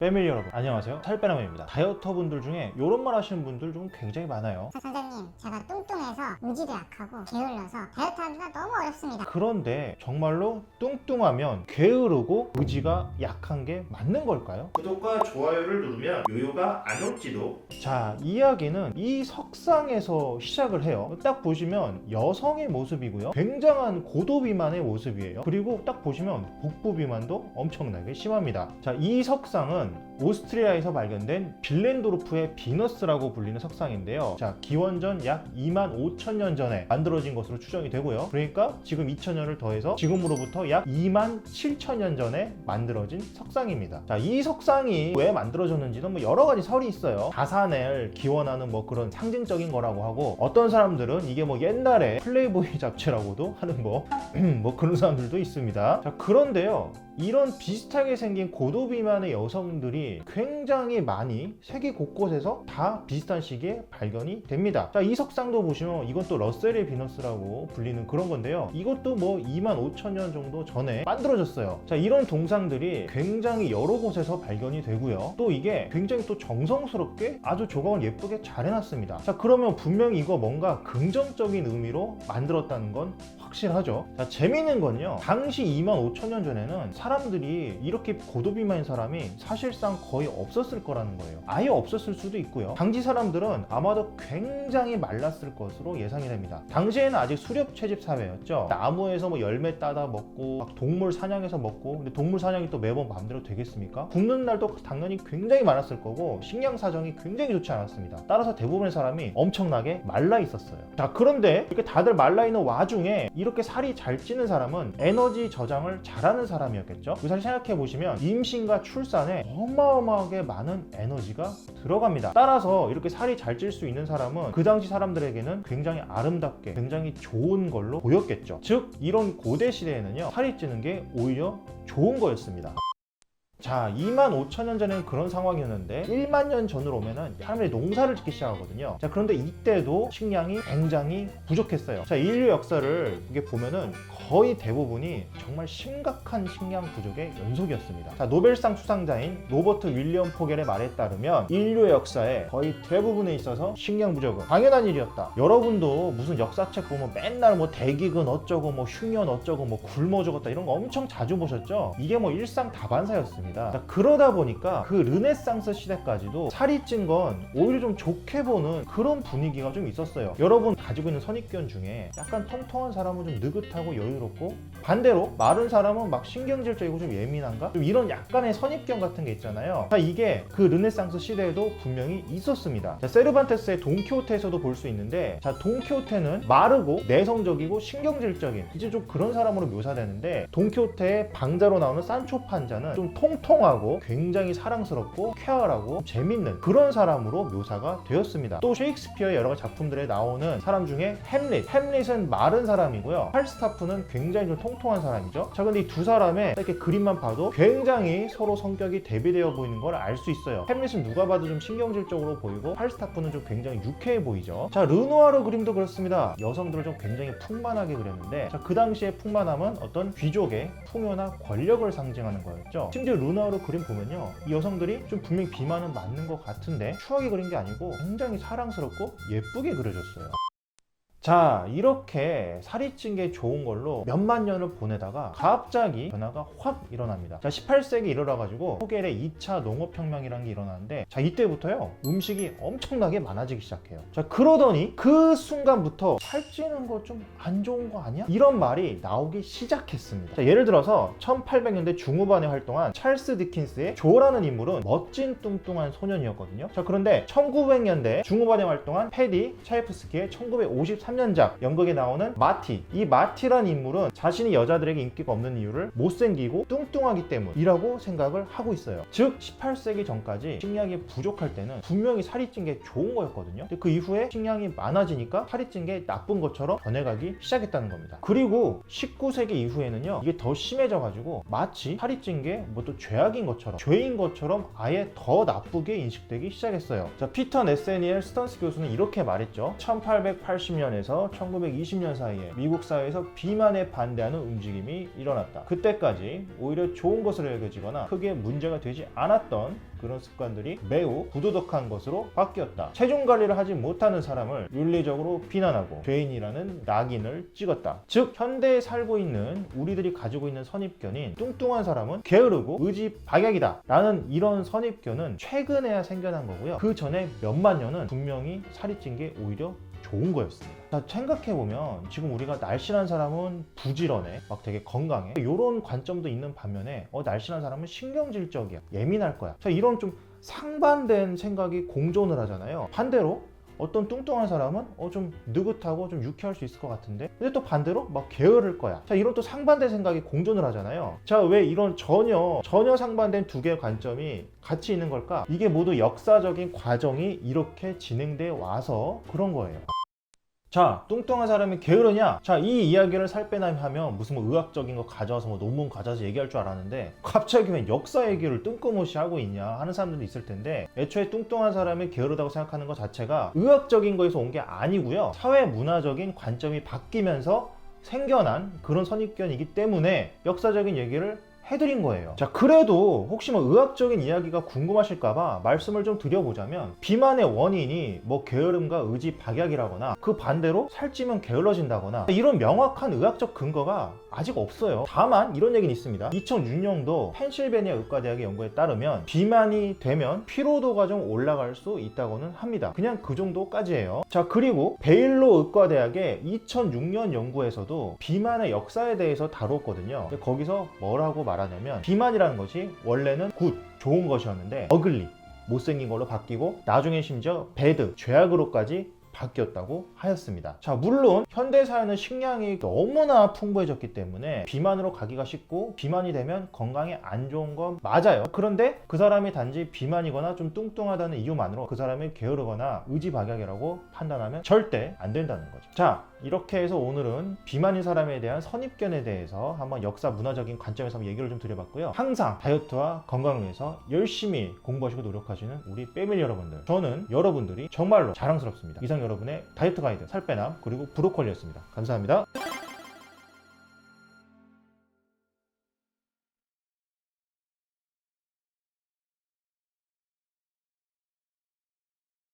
패밀리 여러분 안녕하세요, 살빼남입니다. 다이어터 분들 중에 이런 말 하시는 분들 좀 굉장히 많아요. 선생님, 제가 뚱뚱해서 의지도 약하고 게을러서 다이어트 하기가 너무 어렵습니다. 그런데 정말로 뚱뚱하면 게으르고 의지가 약한 게 맞는 걸까요? 구독과 좋아요를 누르면 요요가 안 올지도. 자, 이야기는 이 석상에서 시작을 해요. 딱 보시면 여성의 모습이고요, 굉장한 고도 비만의 모습이에요. 그리고 딱 보시면 복부 비만도 엄청나게 심합니다. 자, 이 석상은 오스트리아에서 발견된 빌렌도르프의 비너스라고 불리는 석상인데요. 자, 기원전 약 25,000년 전에 만들어진 것으로 추정이 되고요. 그러니까 지금 2000년을 더해서 지금으로부터 약 27,000년 전에 만들어진 석상입니다. 자, 이 석상이 왜 만들어졌는지는 뭐 여러 가지 설이 있어요. 다산을 기원하는 뭐 그런 상징적인 거라고 하고, 어떤 사람들은 이게 뭐 옛날에 플레이보이 잡지라고도 하는 뭐 그런 사람들도 있습니다. 자, 그런데요, 이런 비슷하게 생긴 고도 비만의 여성들이 굉장히 많이 세계 곳곳에서 다 비슷한 시기에 발견이 됩니다. 자, 이 석상도 보시면 이건 또 러셀의 비너스라고 불리는 그런 건데요. 이것도 뭐 25,000년 정도 전에 만들어졌어요. 자, 이런 동상들이 굉장히 여러 곳에서 발견이 되고요. 또 이게 굉장히 또 정성스럽게 아주 조각을 예쁘게 잘 해놨습니다. 자, 그러면 분명히 이거 뭔가 긍정적인 의미로 만들었다는 건 확실하죠. 자, 재미있는 건요, 당시 25,000년 전에는 사람들이 이렇게 고도비만인 사람이 사실상 거의 없었을 거라는 거예요. 아예 없었을 수도 있고요. 당시 사람들은 아마도 굉장히 말랐을 것으로 예상이 됩니다. 당시에는 아직 수렵 채집 사회였죠. 나무에서 뭐 열매 따다 먹고 막 동물 사냥해서 먹고, 근데 동물 사냥이 또 매번 마음대로 되겠습니까? 굶는 날도 당연히 굉장히 많았을 거고, 식량 사정이 굉장히 좋지 않았습니다. 따라서 대부분의 사람이 엄청나게 말라 있었어요. 자, 그런데 이렇게 다들 말라 있는 와중에 이렇게 살이 잘 찌는 사람은 에너지 저장을 잘하는 사람이었겠죠. 사실 생각해 보시면 임신과 출산에 어마어마하게 많은 에너지가 들어갑니다. 따라서 이렇게 살이 잘 찔 수 있는 사람은 그 당시 사람들에게는 굉장히 아름답게, 굉장히 좋은 걸로 보였겠죠. 즉, 이런 고대 시대에는요, 살이 찌는 게 오히려 좋은 거였습니다. 자, 25,000년 전에는 그런 상황이었는데 1만 년 전으로 오면은 사람들이 농사를 짓기 시작하거든요. 자, 그런데 이때도 식량이 굉장히 부족했어요. 자, 인류 역사를 이게 보면은 거의 대부분이 정말 심각한 식량 부족의 연속이었습니다. 자, 노벨상 수상자인 로버트 윌리엄 포겔의 말에 따르면 인류의 역사에 거의 대부분에 있어서 식량 부족은 당연한 일이었다. 여러분도 무슨 역사책 보면 맨날 뭐 대기근 어쩌고 뭐 흉년 어쩌고 뭐 굶어 죽었다 이런 거 엄청 자주 보셨죠? 이게 뭐 일상 다반사였습니다. 자, 그러다 보니까 그 르네상스 시대까지도 살이 찐 건 오히려 좀 좋게 보는 그런 분위기가 좀 있었어요. 여러분 가지고 있는 선입견 중에 약간 통통한 사람은 좀 느긋하고 여유롭고, 반대로 마른 사람은 막 신경질적이고 좀 예민한가? 좀 이런 약간의 선입견 같은 게 있잖아요. 자, 이게 그 르네상스 시대에도 분명히 있었습니다. 자, 세르반테스의 돈키호테에서도 볼 수 있는데, 자, 돈키호테는 마르고 내성적이고 신경질적인 이제 좀 그런 사람으로 묘사되는데, 돈키호테의 방자로 나오는 산초 판자는 좀 통통하고 굉장히 사랑스럽고 쾌활하고 재밌는 그런 사람으로 묘사가 되었습니다. 또 셰익스피어의 여러 작품들에 나오는 사람 중에 햄릿은 마른 사람이고요, 팔스타프는 굉장히 좀 통통한 사람이죠. 자, 근데 이 두 사람의 이렇게 그림만 봐도 굉장히 서로 성격이 대비되어 보이는 걸 알 수 있어요. 햄릿은 누가 봐도 좀 신경질적으로 보이고, 팔스타프는 좀 굉장히 유쾌해 보이죠. 자, 르누아르 그림도 그렇습니다. 여성들을 좀 굉장히 풍만하게 그렸는데, 자, 그 당시의 풍만함은 어떤 귀족의 풍요나 권력을 상징하는 거였죠. 심지어 르누아르 그림 보면요, 이 여성들이 좀 분명히 비만은 맞는 것 같은데 추하게 그린 게 아니고 굉장히 사랑스럽고 예쁘게 그려졌어요. 자, 이렇게 살이 찐 게 좋은 걸로 몇만 년을 보내다가 갑자기 변화가 확 일어납니다. 자, 18세기 이르러가지고 포겔의 2차 농업혁명이라는 게 일어나는데, 자, 이때부터요, 음식이 엄청나게 많아지기 시작해요. 자, 그러더니 그 순간부터 살찌는 거 좀 안 좋은 거 아니야? 이런 말이 나오기 시작했습니다. 자, 예를 들어서 1800년대 중후반에 활동한 찰스 디킨스의 조라는 인물은 멋진 뚱뚱한 소년이었거든요. 자, 그런데 1900년대 중후반에 활동한 패디 차이프스키의 1953년작 연극에 나오는 마티, 이 마티란 인물은 자신이 여자들에게 인기가 없는 이유를 못생기고 뚱뚱하기 때문이라고 생각을 하고 있어요. 즉, 18세기 전까지 식량이 부족할 때는 분명히 살이 찐 게 좋은 거였거든요. 근데 그 이후에 식량이 많아지니까 살이 찐 게 나쁜 것처럼 변해가기 시작했다는 겁니다. 그리고 19세기 이후에는요, 이게 더 심해져가지고 마치 살이 찐 게 뭐 또 죄악인 것처럼, 죄인 것처럼 아예 더 나쁘게 인식되기 시작했어요. 자, 피터 네세니엘 스턴스 교수는 이렇게 말했죠. 1880년에 1920년에서 1920년 사이에 미국 사회에서 비만에 반대하는 움직임이 일어났다. 그때까지 오히려 좋은 것으로 여겨지거나 크게 문제가 되지 않았던 그런 습관들이 매우 부도덕한 것으로 바뀌었다. 체중 관리를 하지 못하는 사람을 윤리적으로 비난하고 죄인이라는 낙인을 찍었다. 즉 현대에 살고 있는 우리들이 가지고 있는 선입견인 뚱뚱한 사람은 게으르고 의지박약이다 라는 이런 선입견은 최근에야 생겨난 거고요. 그 전에 몇만 년은 분명히 살이 찐 게 오히려 좋은 거였습니다. 자, 생각해보면 지금 우리가 날씬한 사람은 부지런해, 막 되게 건강해, 이런 관점도 있는 반면에 날씬한 사람은 신경질적이야, 예민할 거야. 자, 이런 좀 상반된 생각이 공존을 하잖아요. 반대로 어떤 뚱뚱한 사람은 좀 느긋하고 좀 유쾌할 수 있을 것 같은데, 근데 또 반대로 막 게으를 거야. 자, 이런 또 상반된 생각이 공존을 하잖아요. 자, 왜 이런 전혀 상반된 두 개의 관점이 같이 있는 걸까? 이게 모두 역사적인 과정이 이렇게 진행돼 와서 그런 거예요. 자, 뚱뚱한 사람이 게으르냐? 자, 이 이야기를 살빼나하면 무슨 뭐 의학적인 거 가져와서 뭐 논문 가져와서 얘기할 줄 알았는데 갑자기 왜 역사 얘기를 뜬금없이 하고 있냐 하는 사람들도 있을 텐데, 애초에 뚱뚱한 사람이 게으르다고 생각하는 것 자체가 의학적인 거에서 온 게 아니고요. 사회 문화적인 관점이 바뀌면서 생겨난 그런 선입견이기 때문에 역사적인 얘기를 해드린 거예요. 자, 그래도 혹시 뭐 의학적인 이야기가 궁금하실까봐 말씀을 좀 드려보자면, 비만의 원인이 뭐 게으름과 의지박약이라거나 그 반대로 살찌면 게을러진다거나 이런 명확한 의학적 근거가 아직 없어요. 다만 이런 얘기는 있습니다. 2006년도 펜실베니아 의과대학의 연구에 따르면 비만이 되면 피로도가 좀 올라갈 수 있다고는 합니다. 그냥 그 정도까지예요. 자, 그리고 베일로 의과대학의 2006년 연구에서도 비만의 역사에 대해서 다뤘거든요. 근데 거기서 뭐라고 말하냐면, 비만이라는 것이 원래는 굿, 좋은 것이었는데 어글리, 못생긴 걸로 바뀌고 나중에 심지어 배드, 죄악으로까지 바뀌었다고 하였습니다. 자, 물론 현대사회는 식량이 너무나 풍부해졌기 때문에 비만으로 가기가 쉽고 비만이 되면 건강에 안 좋은 건 맞아요. 그런데 그 사람이 단지 비만이거나 좀 뚱뚱하다는 이유만으로 그 사람이 게으르거나 의지박약이라고 판단하면 절대 안 된다는 거죠. 자, 이렇게 해서 오늘은 비만인 사람에 대한 선입견에 대해서 한번 역사 문화적인 관점에서 한번 얘기를 좀 드려봤고요. 항상 다이어트와 건강을 위해서 열심히 공부하시고 노력하시는 우리 패밀리 여러분들, 저는 여러분들이 정말로 자랑스럽습니다. 이상 여러분의 다이어트 가이드 살빼남 그리고 브로콜리였습니다. 감사합니다.